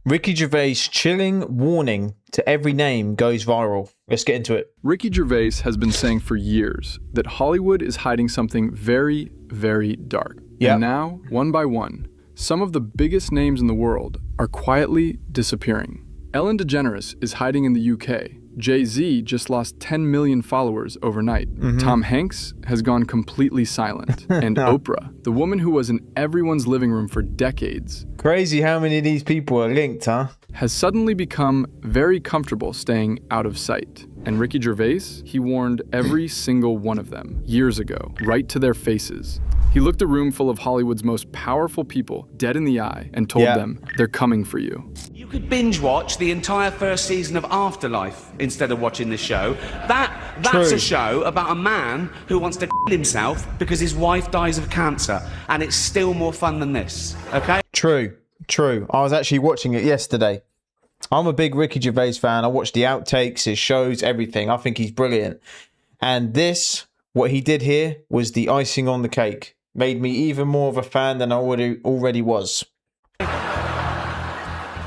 Ricky Gervais' chilling warning to every name goes viral. Let's get into it. Ricky Gervais has been saying for years that Hollywood is hiding something very, very dark. Yep. And now, one by one, some of the biggest names in the world are quietly disappearing. Ellen DeGeneres is hiding in the UK. Jay-Z just lost 10 million followers overnight. Tom Hanks has gone completely silent. And Oprah, the woman who was in everyone's living room for decades, crazy how many of these people are linked, huh? has suddenly become very comfortable staying out of sight. And Ricky Gervais, he warned every single one of them years ago, right to their faces. He looked a room full of Hollywood's most powerful people dead in the eye and told them they're coming for you. You could binge watch the entire first season of Afterlife instead of watching this show. That's a show about a man who wants to kill himself because his wife dies of cancer, and it's still more fun than this, okay? True. I was actually watching it yesterday. I'm a big Ricky Gervais fan. I watched the outtakes, his shows, everything. I think he's brilliant. And this, what he did here, was the icing on the cake. Made me even more of a fan than I already was.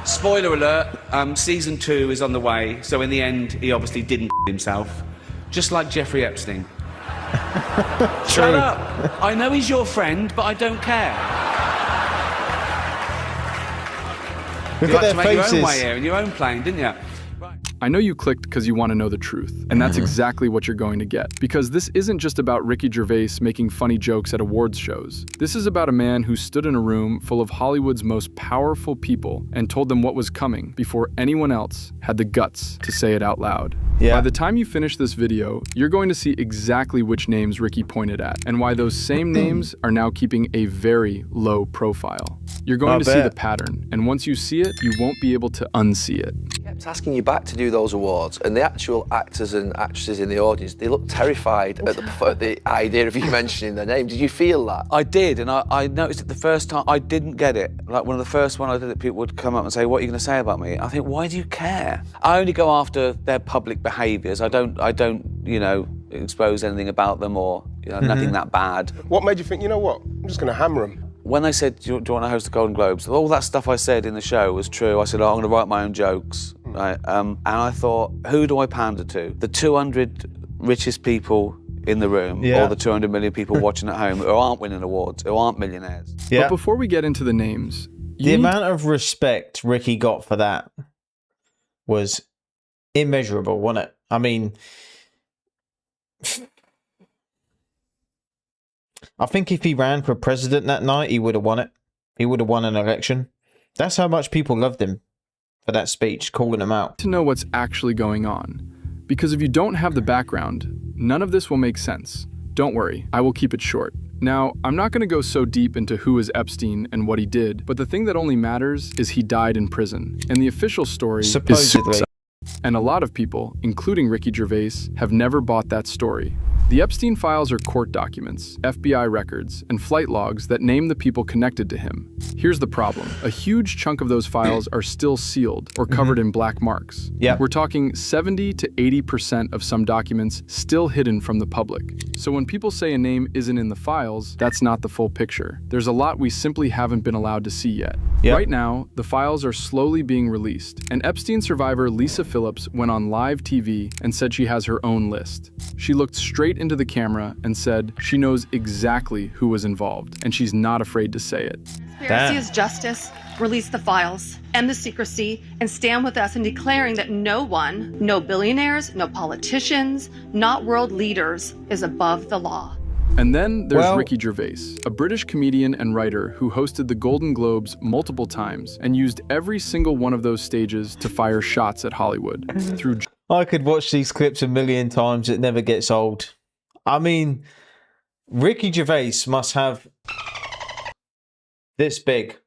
Spoiler alert, season 2 is on the way, so in the end, he obviously didn't himself. Just like Jeffrey Epstein. Shut up! I know he's your friend, but I don't care. Look You at had their to make faces. your own way here in your own plane, didn't you? I know you clicked because you want to know the truth, and that's exactly what you're going to get. Because this isn't just about Ricky Gervais making funny jokes at awards shows. This is about a man who stood in a room full of Hollywood's most powerful people and told them what was coming before anyone else had the guts to say it out loud. By the time you finish this video, you're going to see exactly which names Ricky pointed at and why those same names are now keeping a very low profile. You're going to see the pattern, and once you see it, you won't be able to unsee it. He kept asking you back to do those awards, and the actual actors and actresses in the audience, they looked terrified at the idea of you mentioning their name. Did you feel that? I did, and I noticed it the first time. I didn't get it. Like, one of the first one I did it, people would come up and say, "What are you going to say about me?" I think, why do you care? I only go after their public behaviours. I don't, you know, expose anything about them or nothing that bad. What made you think, you know what, I'm just going to hammer them? When they said, do you want to host the Golden Globes, all that stuff I said in the show was true. I said, I'm going to write my own jokes, right? And I thought, who do I pander to? The 200 richest people in the room, or the 200 million people watching at home who aren't winning awards, who aren't millionaires? But before we get into the names, the amount of respect Ricky got for that was immeasurable, wasn't it? I mean, I think if he ran for president that night, he would have won it. He would have won an election. That's how much people loved him for that speech, calling him out. To know what's actually going on. Because if you don't have the background, none of this will make sense. Don't worry, I will keep it short. Now, I'm not going to go so deep into who is Epstein and what he did, but the thing that only matters is he died in prison. And the official story is suicide. And a lot of people, including Ricky Gervais, have never bought that story. The Epstein files are court documents, FBI records, and flight logs that name the people connected to him. Here's the problem. A huge chunk of those files are still sealed or covered in black marks. We're talking 70 to 80% of some documents still hidden from the public. So when people say a name isn't in the files, that's not the full picture. There's a lot we simply haven't been allowed to see yet. Right now, the files are slowly being released, and Epstein survivor Lisa Phillips went on live TV and said she has her own list. She looked straight into the camera and said she knows exactly who was involved, and she's not afraid to say it. Conspiracy is justice. Release the files, end the secrecy, and stand with us in declaring that no one, no billionaires, no politicians, not world leaders, is above the law. And then there's Ricky Gervais, a British comedian and writer who hosted the Golden Globes multiple times and used every single one of those stages to fire shots at Hollywood. I could watch these clips a million times. It never gets old. I mean, Ricky Gervais must have this big,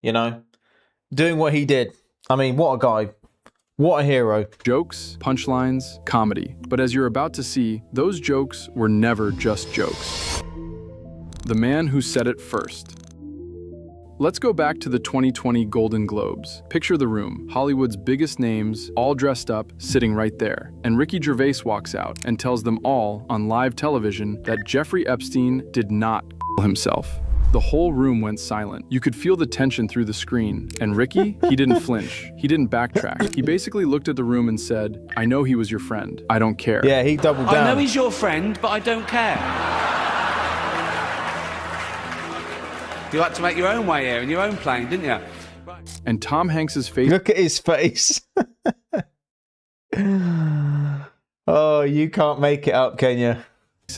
you know, doing what he did. I mean, what a guy. What a hero. Jokes, punchlines, comedy. But as you're about to see, those jokes were never just jokes. The man who said it first. Let's go back to the 2020 Golden Globes. Picture the room, Hollywood's biggest names, all dressed up, sitting right there. And Ricky Gervais walks out and tells them all on live television that Jeffrey Epstein did not kill himself. The whole room went silent. You could feel the tension through the screen. And Ricky, he didn't flinch. He didn't backtrack. He basically looked at the room and said, I know he was your friend. I don't care. Yeah, he doubled down. I know he's your friend, but I don't care. You had to make your own way here in your own plane, didn't you? Right. And Tom Hanks's face... Look at his face. Oh, you can't make it up, can you?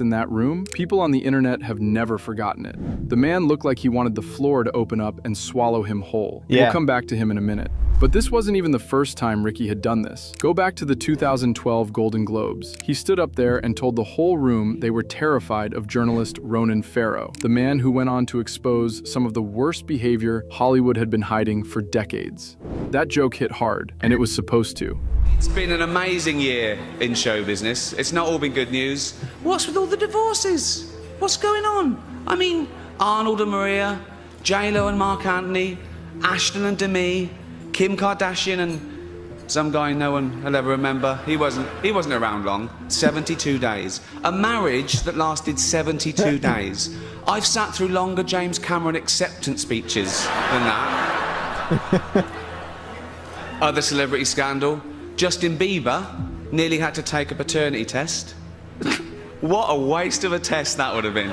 In that room, people on the internet have never forgotten it. The man looked like he wanted the floor to open up and swallow him whole. Yeah. We'll come back to him in a minute. But this wasn't even the first time Ricky had done this. Go back to the 2012 Golden Globes. He stood up there and told the whole room they were terrified of journalist Ronan Farrow, the man who went on to expose some of the worst behavior Hollywood had been hiding for decades. That joke hit hard, and it was supposed to. It's been an amazing year in show business. It's not all been good news. What's with all the divorces? What's going on? I mean, Arnold and Maria, J-Lo and Mark Anthony, Ashton and Demi, Kim Kardashian and some guy no one will ever remember. He wasn't around long. 72 days. A marriage that lasted 72 days. I've sat through longer James Cameron acceptance speeches than that. Other celebrity scandal. Justin Bieber nearly had to take a paternity test. What a waste of a test that would have been.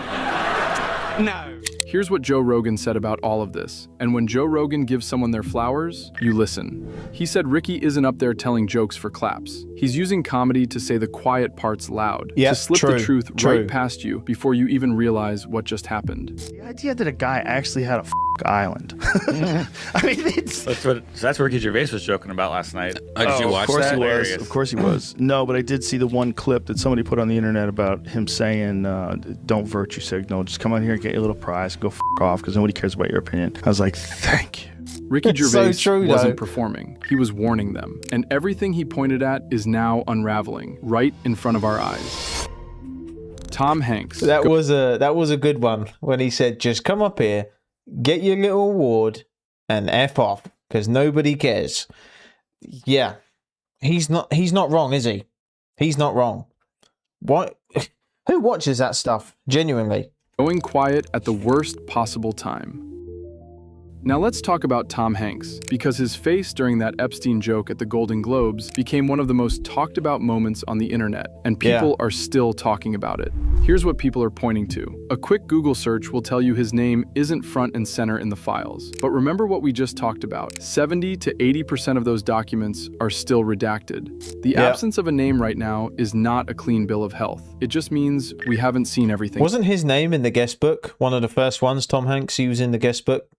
No. Here's what Joe Rogan said about all of this. And when Joe Rogan gives someone their flowers, you listen. He said Ricky isn't up there telling jokes for claps. He's using comedy to say the quiet parts loud, to slip the truth right past you before you even realize what just happened. The idea that a guy actually had a island. I mean, that's what Ricky Gervais was joking about last night. Did you watch that? Of course he was. No, but I did see the one clip that somebody put on the internet about him saying, don't virtue signal, just come out here and get your little prize, go off, because nobody cares about your opinion. I was like, thank you. Ricky Gervais wasn't performing. He was warning them. And everything he pointed at is now unraveling, right in front of our eyes. Tom Hanks. That was a good one when he said, just come up here, get your little award, and F off, because nobody cares. Yeah. He's not wrong, is he? He's not wrong. What? Who watches that stuff? Genuinely. Going quiet at the worst possible time. Now let's talk about Tom Hanks, because his face during that Epstein joke at the Golden Globes became one of the most talked about moments on the internet, and people are still talking about it. Here's what people are pointing to. A quick Google search will tell you his name isn't front and center in the files. But remember what we just talked about. 70 to 80% of those documents are still redacted. The absence of a name right now is not a clean bill of health. It just means we haven't seen everything. Wasn't his name in the guest book? One of the first ones, Tom Hanks, he was in the guest book?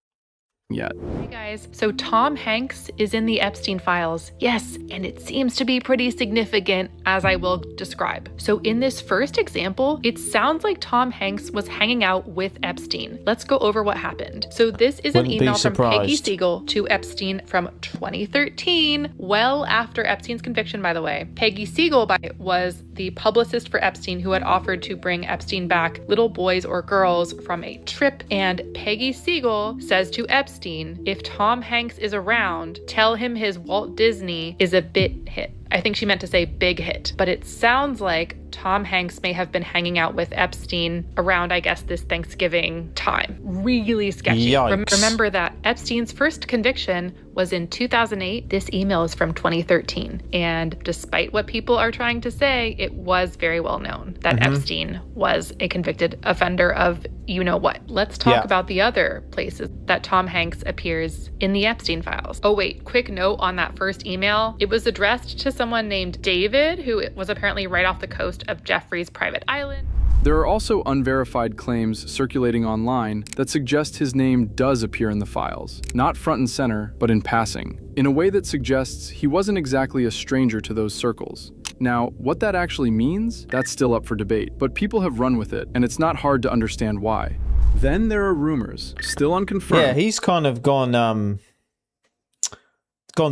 Yet. Hey guys, so Tom Hanks is in the Epstein files. Yes, and it seems to be pretty significant, as I will describe. So in this first example, it sounds like Tom Hanks was hanging out with Epstein. Let's go over what happened. So this is an email from Peggy Siegel to Epstein from 2013, well after Epstein's conviction, by the way. Peggy Siegel was the publicist for Epstein who had offered to bring Epstein back little boys or girls from a trip, and Peggy Siegel says to Epstein, if Tom Hanks is around, tell him his Walt Disney is a bit hit. I think she meant to say big hit, but it sounds like Tom Hanks may have been hanging out with Epstein around, I guess, this Thanksgiving time. Really sketchy. Remember that Epstein's first conviction was in 2008. This email is from 2013. And despite what people are trying to say, it was very well known that Epstein was a convicted offender of you know what. Let's talk about the other places that Tom Hanks appears in the Epstein files. Oh wait, quick note on that first email. It was addressed to someone named David, who was apparently right off the coast of Jeffrey's private island. There are also unverified claims circulating online that suggest his name does appear in the files, not front and center, but in passing, in a way that suggests he wasn't exactly a stranger to those circles. Now, what that actually means, that's still up for debate, but people have run with it, and it's not hard to understand why. Then there are rumors, still unconfirmed. Yeah, he's kind of gone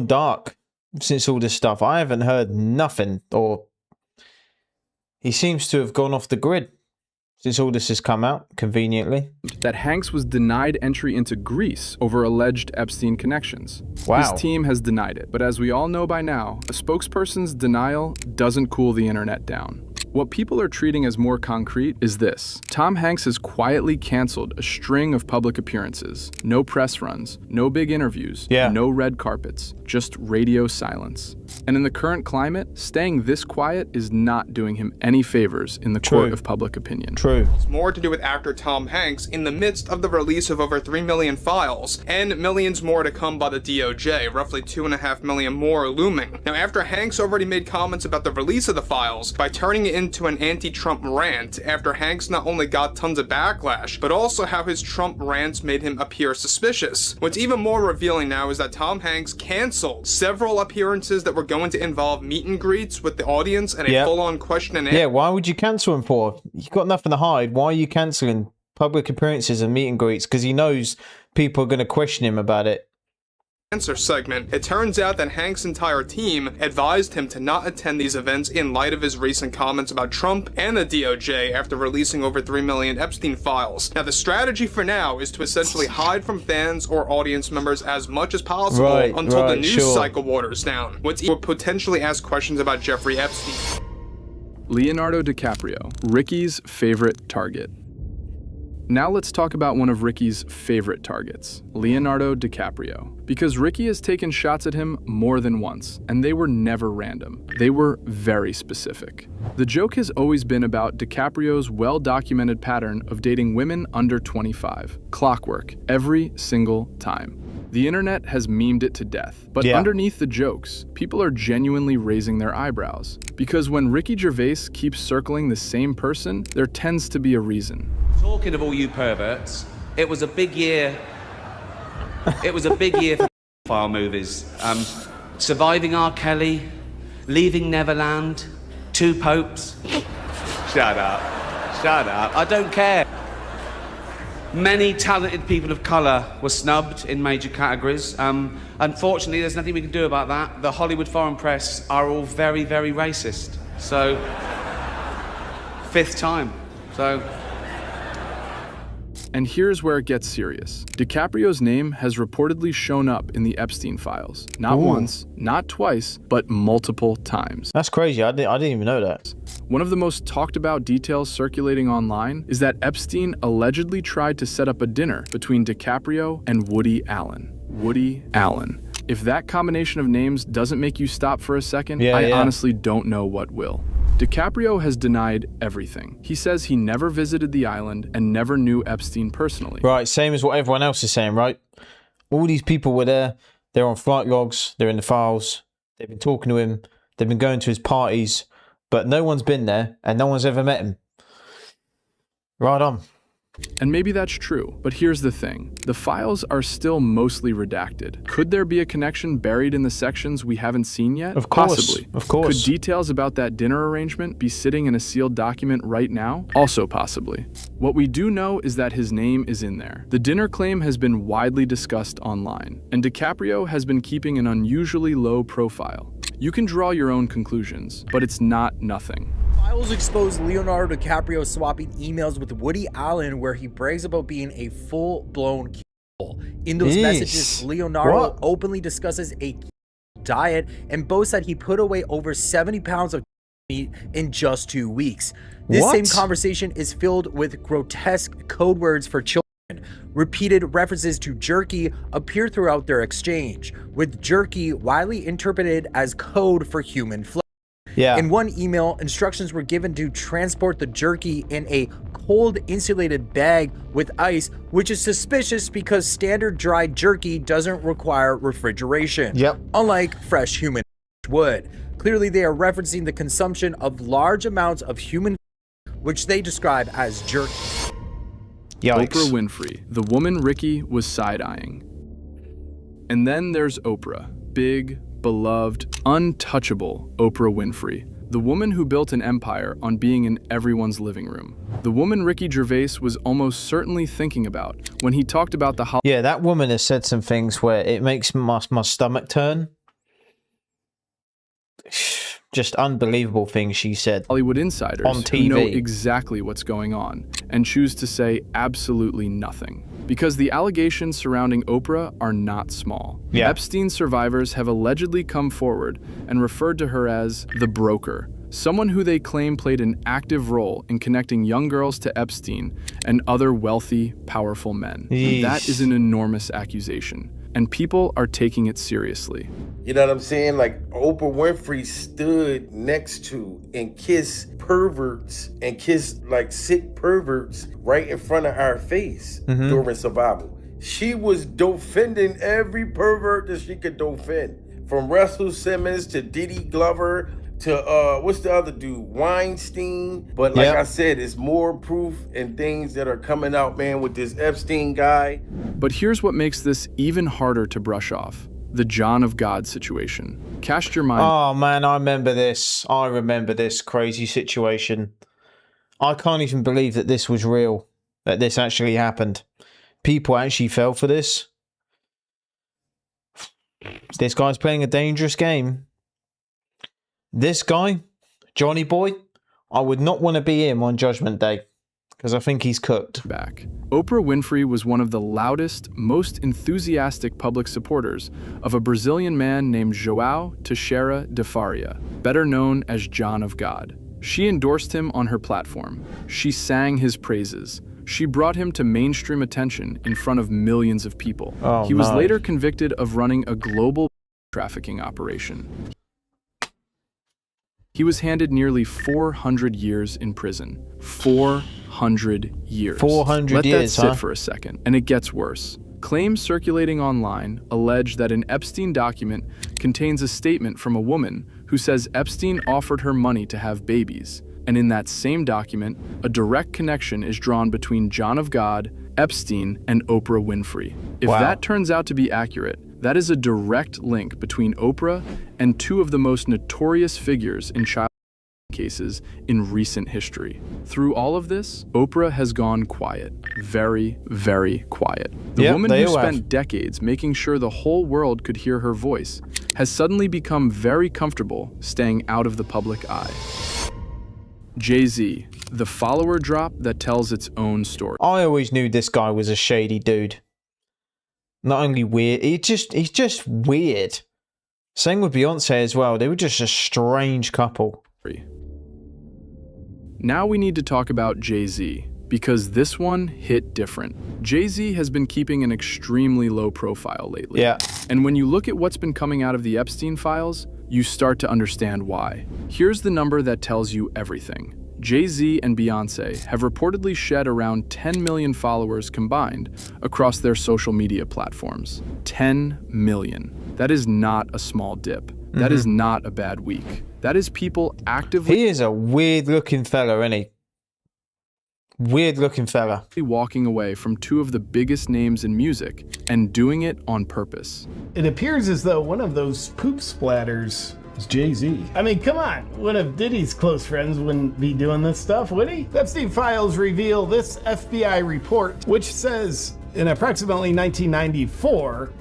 dark since all this stuff. I haven't heard nothing, or he seems to have gone off the grid since all this has come out, conveniently. That Hanks was denied entry into Greece over alleged Epstein connections. Wow. His team has denied it, but as we all know by now, a spokesperson's denial doesn't cool the internet down. What people are treating as more concrete is this. Tom Hanks has quietly canceled a string of public appearances. No press runs, no big interviews, no red carpets, just radio silence. And in the current climate, staying this quiet is not doing him any favors in the court of public opinion. It's more to do with actor Tom Hanks in the midst of the release of over 3 million files, and millions more to come by the DOJ, roughly 2.5 million more looming. Now, after Hanks already made comments about the release of the files by turning it into an anti-Trump rant, after Hanks not only got tons of backlash, but also how his Trump rants made him appear suspicious. What's even more revealing now is that Tom Hanks canceled several appearances that were going to involve meet and greets with the audience and a full-on question and answer. Yeah, why would you cancel him for? You've got nothing to hide. Why are you cancelling public appearances and meet and greets? Because he knows people are going to question him about it. Segment. It turns out that Hanks' entire team advised him to not attend these events in light of his recent comments about Trump and the DOJ after releasing over 3 million Epstein files. Now, the strategy for now is to essentially hide from fans or audience members as much as possible until the news cycle waters down. What's even potentially ask questions about Jeffrey Epstein. Leonardo DiCaprio, Ricky's favorite target. Now let's talk about one of Ricky's favorite targets, Leonardo DiCaprio. Because Ricky has taken shots at him more than once, and they were never random. They were very specific. The joke has always been about DiCaprio's well-documented pattern of dating women under 25. Clockwork, every single time. The internet has memed it to death, but underneath the jokes, people are genuinely raising their eyebrows. Because when Ricky Gervais keeps circling the same person, there tends to be a reason. Talking of all you perverts, it was a big year. It was a big year for file movies. Surviving R. Kelly, Leaving Neverland, Two Popes. Shut up. Shut up. I don't care. Many talented people of colour were snubbed in major categories. Unfortunately, there's nothing we can do about that. The Hollywood foreign press are all very, very racist. So, 5th time. So. And here's where it gets serious. DiCaprio's name has reportedly shown up in the Epstein files. Not once, not twice, but multiple times. That's crazy. I didn't even know that. One of the most talked about details circulating online is that Epstein allegedly tried to set up a dinner between DiCaprio and Woody Allen. Woody Allen. If that combination of names doesn't make you stop for a second, I honestly don't know what will. DiCaprio has denied everything. He says he never visited the island and never knew Epstein personally. Right, same as what everyone else is saying, right? All these people were there. They're on flight logs. They're in the files. They've been talking to him. They've been going to his parties. But no one's been there and no one's ever met him. Right on. And maybe that's true, but here's the thing. The files are still mostly redacted. Could there be a connection buried in the sections we haven't seen yet? Of course. Possibly. Of course. Could details about that dinner arrangement be sitting in a sealed document right now? Also possibly. What we do know is that his name is in there. The dinner claim has been widely discussed online, and DiCaprio has been keeping an unusually low profile. You can draw your own conclusions, but it's not nothing. Files expose Leonardo DiCaprio swapping emails with Woody Allen where he brags about being a full-blown cannibal. In those messages, Leonardo openly discusses a diet and boasts that he put away over 70 pounds of meat in just 2 weeks. This same conversation is filled with grotesque code words for children. Repeated references to jerky appear throughout their exchange, with jerky widely interpreted as code for human flesh. In one email, instructions were given to transport the jerky in a cold insulated bag with ice, which is suspicious because standard dried jerky doesn't require refrigeration, unlike fresh human would. Clearly, they are referencing the consumption of large amounts of human, which they describe as jerky. Oprah Winfrey, the woman Ricky was side-eyeing. And then there's Oprah, big, beloved, untouchable Oprah Winfrey, the woman who built an empire on being in everyone's living room. The woman Ricky Gervais was almost certainly thinking about when he talked about the Yeah, that woman has said some things where it makes my stomach turn. Just unbelievable things she said. Hollywood insiders on TV who know exactly what's going on and choose to say absolutely nothing. Because the allegations surrounding Oprah are not small. Epstein survivors have allegedly come forward and referred to her as the broker, someone who they claim played an active role in connecting young girls to Epstein and other wealthy, powerful men. That is an enormous accusation, and people are taking it seriously. You know what I'm saying? Like, Oprah Winfrey stood next to and kissed perverts and kissed like sick perverts right in front of our face during survival. She was defending every pervert that she could defend, from Russell Simmons to Diddy Glover to what's the other dude, Weinstein. But like I said, it's more proof and things that are coming out, man, with this Epstein guy. But here's what makes this even harder to brush off: the John of God situation. Cast your mind. Oh man, I remember this. I remember this crazy situation. I can't even believe that this was real, that this actually happened. People actually fell for this. This guy's playing a dangerous game. This guy, Johnny Boy, I would not want to be him on Judgment Day, because I think he's cooked. Back. Oprah Winfrey was one of the loudest, most enthusiastic public supporters of a Brazilian man named João Teixeira de Faria, better known as John of God. She endorsed him on her platform. She sang his praises. She brought him to mainstream attention in front of millions of people. He was later convicted of running a global trafficking operation. He was handed nearly 400 years in prison. 400 years. 400 years, Let that sit for a second, and it gets worse. Claims circulating online allege that an Epstein document contains a statement from a woman who says Epstein offered her money to have babies. And in that same document, a direct connection is drawn between John of God, Epstein, and Oprah Winfrey. If that turns out to be accurate, that is a direct link between Oprah and two of the most notorious figures in child cases in recent history. Through all of this, Oprah has gone quiet. Very, very quiet. The woman who spent decades making sure the whole world could hear her voice has suddenly become very comfortable staying out of the public eye. Jay-Z, the follower drop that tells its own story. I always knew this guy was a shady dude. Not only weird, he's just weird. Same with Beyonce as well. They were just a strange couple. Now we need to talk about Jay-Z, because this one hit different. Jay-Z has been keeping an extremely low profile lately. And when you look at what's been coming out of the Epstein files, you start to understand why. Here's the number that tells you everything. Jay-Z and Beyonce have reportedly shed around 10 million followers combined across their social media platforms. 10 million. That is not a small dip. That is not a bad week. That is people actively... He is a weird-looking fella, isn't he? Weird-looking fella. ...walking away from two of the biggest names in music and doing it on purpose. It appears as though one of those poop splatters is Jay-Z. I mean, come on. One of Diddy's close friends wouldn't be doing this stuff, would he? Epstein files reveal this FBI report, which says in approximately 1994,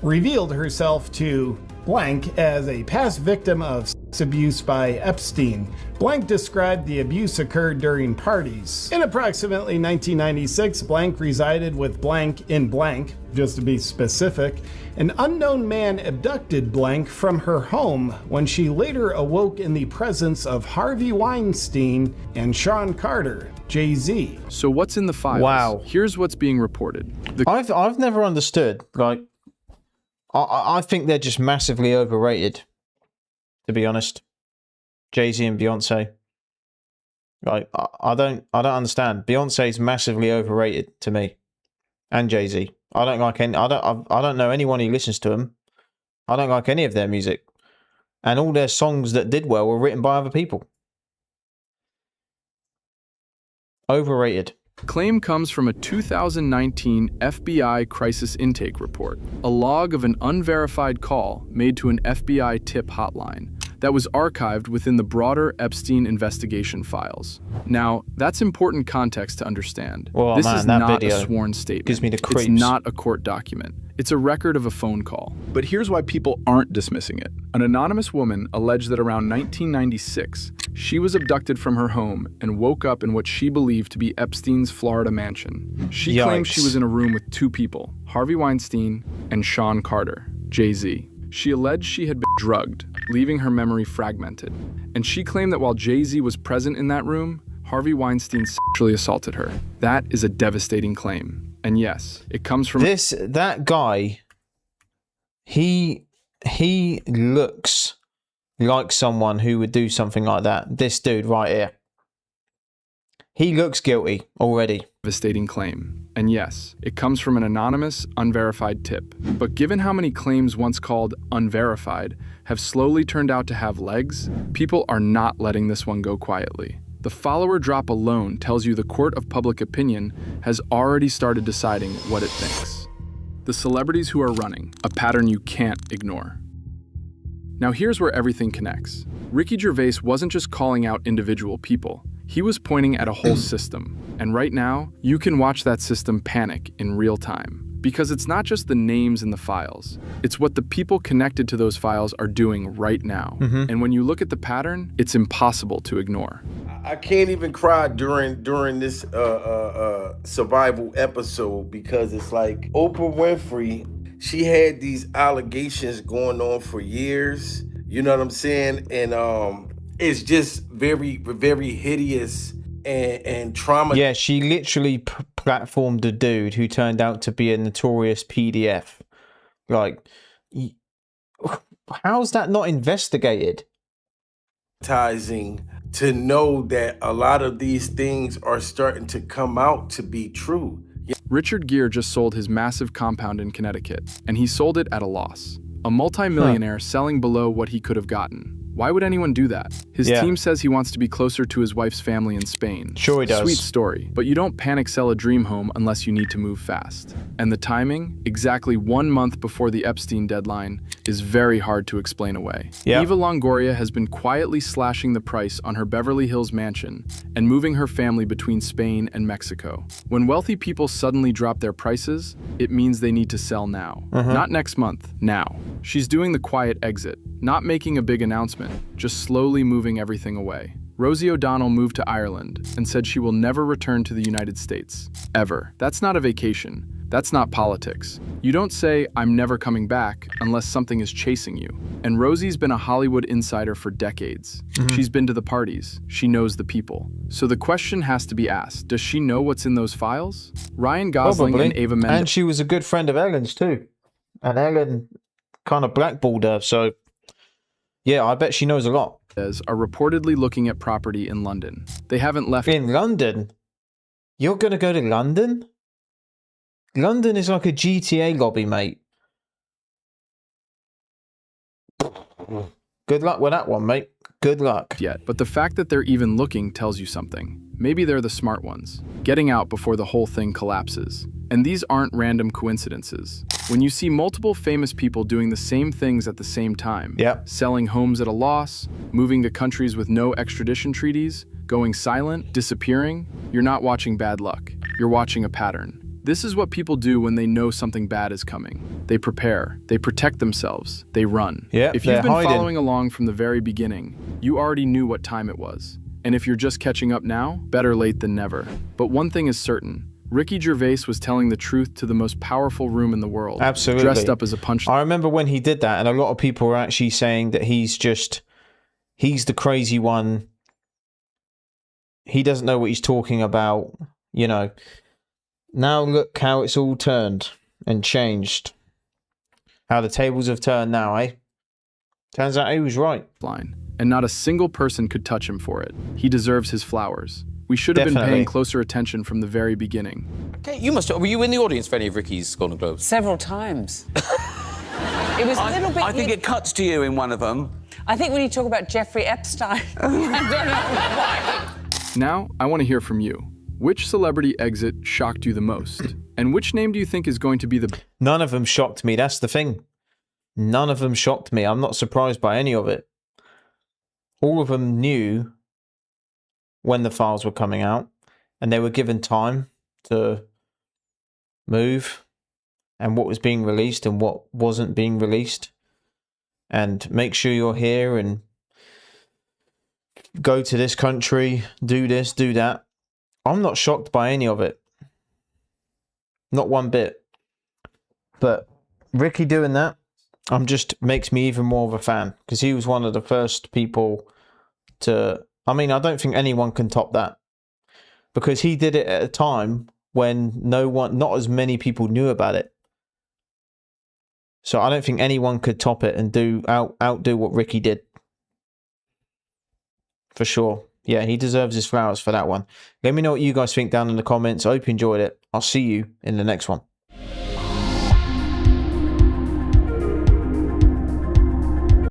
revealed herself to blank as a past victim of sex abuse by Epstein. Blank described the abuse occurred during parties. In approximately 1996, blank resided with blank in blank, just to be specific. An unknown man abducted blank from her home when she later awoke in the presence of Harvey Weinstein and Sean Carter, Jay-Z. So what's in the files? Wow. Here's what's being reported. I've never understood, like, I think they're just massively overrated, to be honest. Jay-Z and Beyonce. Like, I don't understand. Beyonce's massively overrated to me, and Jay-Z. I don't like any. I don't know anyone who listens to them. I don't like any of their music, and all their songs that did well were written by other people. Overrated. Claim comes from a 2019 FBI crisis intake report, a log of an unverified call made to an FBI tip hotline that was archived within the broader Epstein investigation files. Now, that's important context to understand. This is not a sworn statement. Gives me the creeps. It's not a court document. It's a record of a phone call. But here's why people aren't dismissing it. An anonymous woman alleged that around 1996, she was abducted from her home and woke up in what she believed to be Epstein's Florida mansion. She claimed she was in a room with two people, Harvey Weinstein and Sean Carter, Jay-Z. She alleged she had been drugged, leaving her memory fragmented. And she claimed that while Jay-Z was present in that room, Harvey Weinstein sexually assaulted her. That is a devastating claim. And yes, it comes from that guy. He looks like someone who would do something like that. This dude right here. He looks guilty already. Devastating claim. And yes, it comes from an anonymous, unverified tip. But given how many claims once called unverified have slowly turned out to have legs, people are not letting this one go quietly. The follower drop alone tells you the court of public opinion has already started deciding what it thinks. The celebrities who are running, a pattern you can't ignore. Now here's where everything connects. Ricky Gervais wasn't just calling out individual people. He was pointing at a whole system. And right now, you can watch that system panic in real time. Because it's not just the names in the files. It's what the people connected to those files are doing right now. And when you look at the pattern, it's impossible to ignore. I can't even cry during this survival episode because it's like Oprah Winfrey, she had these allegations going on for years. You know what I'm saying? And it's just very, very hideous and trauma. Yeah, she literally platformed a dude who turned out to be a notorious PDF. Like, how's that not investigated? To know that a lot of these things are starting to come out to be true. Richard Gere just sold his massive compound in Connecticut, and he sold it at a loss. A multi-millionaire selling below what he could have gotten. Why would anyone do that? His team says he wants to be closer to his wife's family in Spain. Sure he does. Sweet story, but you don't panic sell a dream home unless you need to move fast. And the timing, exactly 1 month before the Epstein deadline, is very hard to explain away. Eva Longoria has been quietly slashing the price on her Beverly Hills mansion and moving her family between Spain and Mexico. When wealthy people suddenly drop their prices, it means they need to sell now. Not next month, now. She's doing the quiet exit, not making a big announcement, just slowly moving everything away. Rosie O'Donnell moved to Ireland and said she will never return to the United States. Ever. That's not a vacation. That's not politics. You don't say, I'm never coming back, unless something is chasing you. And Rosie's been a Hollywood insider for decades. She's been to the parties. She knows the people. So the question has to be asked, does she know what's in those files? Ryan Gosling and Ava Mendes. And she was a good friend of Ellen's too. And Ellen kind of blackballed her, so yeah, I bet she knows a lot. Are reportedly looking at property in London. They haven't left. In London? You're going to go to London? London is like a GTA lobby, mate. Good luck with that one, mate. Good luck. Yet, but the fact that they're even looking tells you something. Maybe they're the smart ones, getting out before the whole thing collapses. And these aren't random coincidences. When you see multiple famous people doing the same things at the same time, selling homes at a loss, moving to countries with no extradition treaties, going silent, disappearing, you're not watching bad luck. You're watching a pattern. This is what people do when they know something bad is coming. They prepare, they protect themselves, they run. If you've been following along from the very beginning, you already knew what time it was. And if you're just catching up now, better late than never. But one thing is certain. Ricky Gervais was telling the truth to the most powerful room in the world. Absolutely. Dressed up as a punchline. I remember when he did that, and a lot of people were actually saying that he's the crazy one. He doesn't know what he's talking about, you know. Now look how it's all turned and changed. How the tables have turned now, eh? Turns out he was right. And not a single person could touch him for it. He deserves his flowers. We should have been paying closer attention from the very beginning. Okay, were you in the audience for any of Ricky's Golden Globes? Several times. It was a little bit... I think it cuts to you in one of them. I think when you talk about Jeffrey Epstein, I don't know why. Now, I want to hear from you. Which celebrity exit shocked you the most? And which name do you think is going to be the... None of them shocked me, that's the thing. None of them shocked me. I'm not surprised by any of it. All of them knew when the files were coming out, and they were given time to move and what was being released and what wasn't being released, and make sure you're here and go to this country, do this, do that. I'm not shocked by any of it. Not one bit. But Ricky doing that, just makes me even more of a fan, because he was one of the first people to. I mean, I don't think anyone can top that, because he did it at a time when not as many people knew about it. So I don't think anyone could top it and outdo what Ricky did. For sure. Yeah, he deserves his flowers for that one. Let me know what you guys think down in the comments. I hope you enjoyed it. I'll see you in the next one.